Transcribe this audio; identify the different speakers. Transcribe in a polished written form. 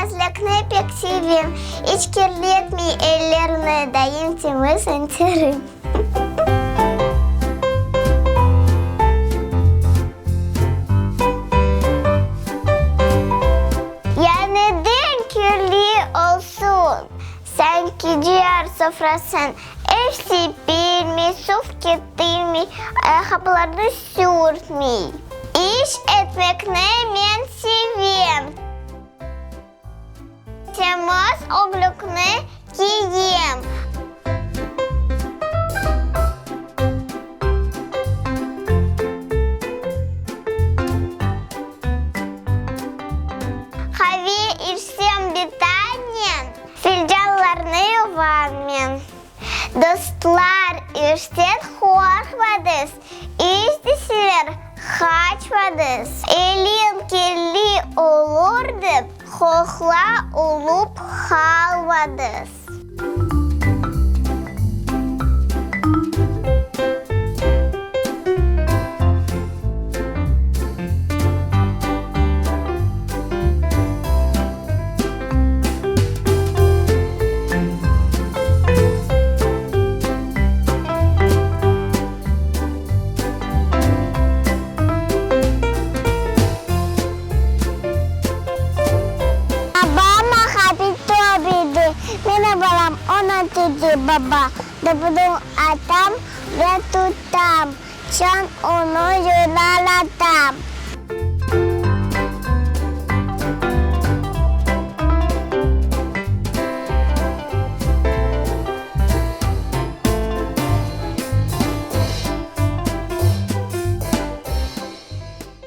Speaker 1: temizlikini pek sevim. Hiç kirletmeyi ellerine dayım temiz ederim. Neden kirli olsun? Sanki ciğer sofrasın. Ev sipilmi, sofket değil mi? Ayakkabılarını sürtmi. İş etmek ne ben seveyim. Temiz oglukunu giyeyim. Kahve içsem bir tanem, fincanlarını yuvarlayayım. Dostlar içten korkmadınız, içtisiler kaçmadınız. Elin kirli olurdu, kokla olup kalmadınız. Merhabalar, ona dedi baba. Dapurun atam ve tutam. Can onu yolalatam.